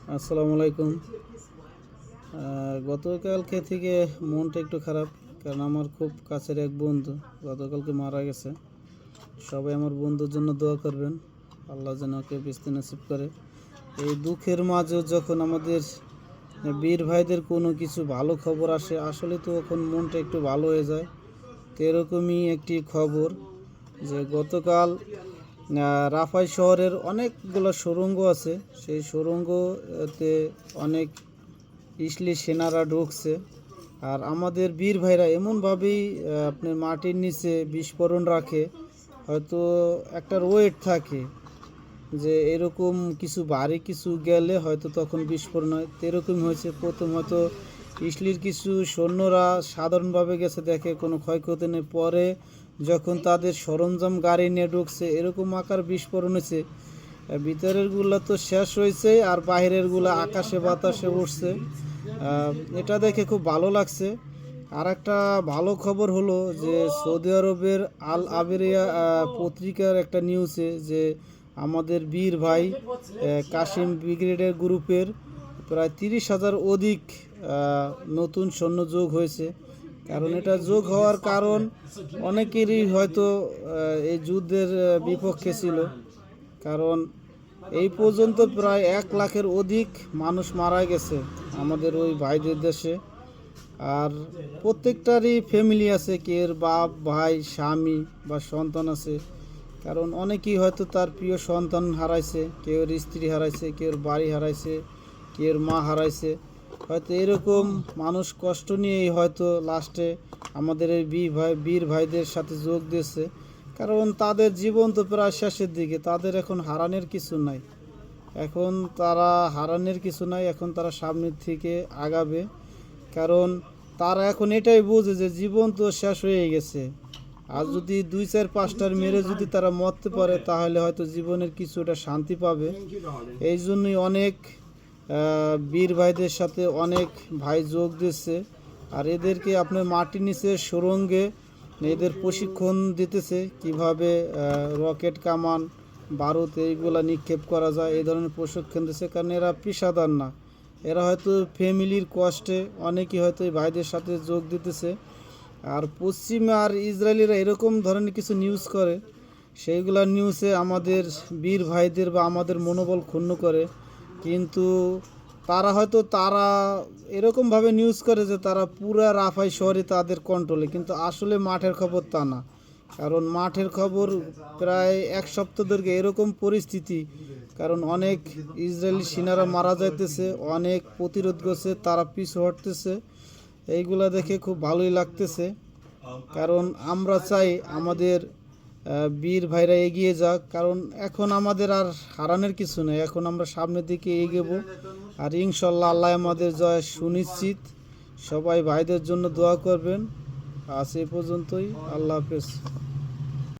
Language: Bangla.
আসসালামু আলাইকুম। গতকালকে থেকে মনটা একটু খারাপ, কারণ আমার খুব কাছের এক বন্ধু গতকালকে মারা গেছে। সবাই আমার বন্ধুর জন্য দোয়া করবেন, আল্লাহ যেন ওকে বেস্তে নসিব করে। এই দুঃখের মাঝেও যখন আমাদের বীর ভাইদের কোনো কিছু ভালো খবর আসে, আসলে তো তখন মনটা একটু ভালো হয়ে যায়। তো এরকমই একটি খবর যে গতকাল রাফাই শহরের অনেকগুলো সুড়ঙ্গ আছে, সেই সুড়ঙ্গতে অনেক ইসলি সেনারা ঢুকছে। আর আমাদের বীর ভাইরা এমনভাবেই আপনার মাটির নিচে বিস্ফোরণ রাখে, হয়তো একটা ওয়েট থাকে যে এরকম কিছু ভারী কিছু গেলে হয়তো তখন বিস্ফোরণ হয়। তো এরকম হয়েছে। প্রথম হয়তো ইসলির কিছু সৈন্যরা সাধারণভাবে গেছে, দেখে কোনো ক্ষয়ক্ষতি নেই। পরে যখন তাদের সরঞ্জাম গাড়ি নিয়ে ঢুকছে, এরকম আকার বিস্ফোরণ হয়েছে, ভিতরেরগুলো তো শেষ হয়েছে আর বাইরেরগুলো আকাশে বাতাসে উঠছে। এটা দেখে খুব ভালো লাগছে। আর একটা ভালো খবর হলো যে সৌদি আরবের আল আবেরিয়া পত্রিকার একটা নিউজে যে আমাদের বীর ভাই কাশিম ব্রিগেডের গ্রুপের প্রায় 30,000 অধিক নতুন সৈন্য যোগ হয়েছে। কারণ এটা যোগ হওয়ার কারণ অনেকেরই হয়তো এই যুদ্ধের বিপক্ষে ছিল, কারণ এই পর্যন্ত প্রায় 1 লাখের অধিক মানুষ মারা গেছে আমাদের ওই ভাইদের দেশে। আর প্রত্যেকটারই ফ্যামিলি আছে, কেউ বাপ ভাই স্বামী বা সন্তান আছে। কারণ অনেকেই হয়তো তার প্রিয় সন্তান হারাইছে, কেউ স্ত্রী হারাইছে, কেউ বাড়ি হারাইছে, কেউ মা হারাইছে। হয়তো এরকম মানুষ কষ্ট নিয়েই হয়তো লাস্টে আমাদের এই বীর ভাইদের সাথে যোগ দিয়েছে। কারণ তাদের জীবন তো প্রায় শেষের দিকে, তাদের এখন হারানোর কিছু নাই। এখন তারা সামনের থেকে আগাবে। কারণ তারা এখন এটাই বোঝে যে জীবন তো শেষ হয়ে গেছে। আর যদি 2-4-5টার মেরে যদি তারা মরতে পারে, তাহলে হয়তো জীবনের কিছুটা শান্তি পাবে। এই জন্যই অনেক বীর ভাইদের সাথে অনেক ভাই যোগ দিচ্ছে। আর এদেরকে আপনার মাটির নিচে সুড়ঙ্গে এদের প্রশিক্ষণ দিতেছে কিভাবে রকেট কামান বারুদ এইগুলা নিক্ষেপ করা যায়, এই ধরনের প্রশিক্ষণ দিচ্ছে। কারণ এরা পেশাদার না, এরা হয়তো ফ্যামিলির কষ্টে অনেকেই হয়তো এই ভাইদের সাথে যোগ দিতেছে। আর পশ্চিমে আর ইসরায়েলিরা এরকম ধরনের কিছু নিউজ করে, সেইগুলা নিউজে আমাদের বীর ভাইদের বা আমাদের মনোবল ক্ষুণ্ণ করে। কিন্তু তারা এরকমভাবে নিউজ করে যে তারা পুরা রাফাই শহরে তাদের কন্ট্রোলে, কিন্তু আসলে মাঠের খবর তা না। কারণ মাঠের খবর প্রায় 1 সপ্তাহ ধরে এরকম পরিস্থিতি, কারণ অনেক ইসরায়েলি সেনারা মারা যাইতেছে, অনেক প্রতিরোধ করছে, তারা পিছু হটতেছে। এইগুলা দেখে খুব ভালোই লাগতেছে। কারণ আমরা চাই আমাদের বীর ভাইরা এগিয়ে যাক, কারণ এখন আমাদের আর হারানোর কিছু নেই। এখন আমরা সামনের দিকে এগোবো, আর ইনশাল্লাহ আল্লাহ আমাদের জয় সুনিশ্চিত। সবাই ভাইদের জন্য দোয়া করবেন। আজ এ পর্যন্তই। আল্লাহ হাফেজ।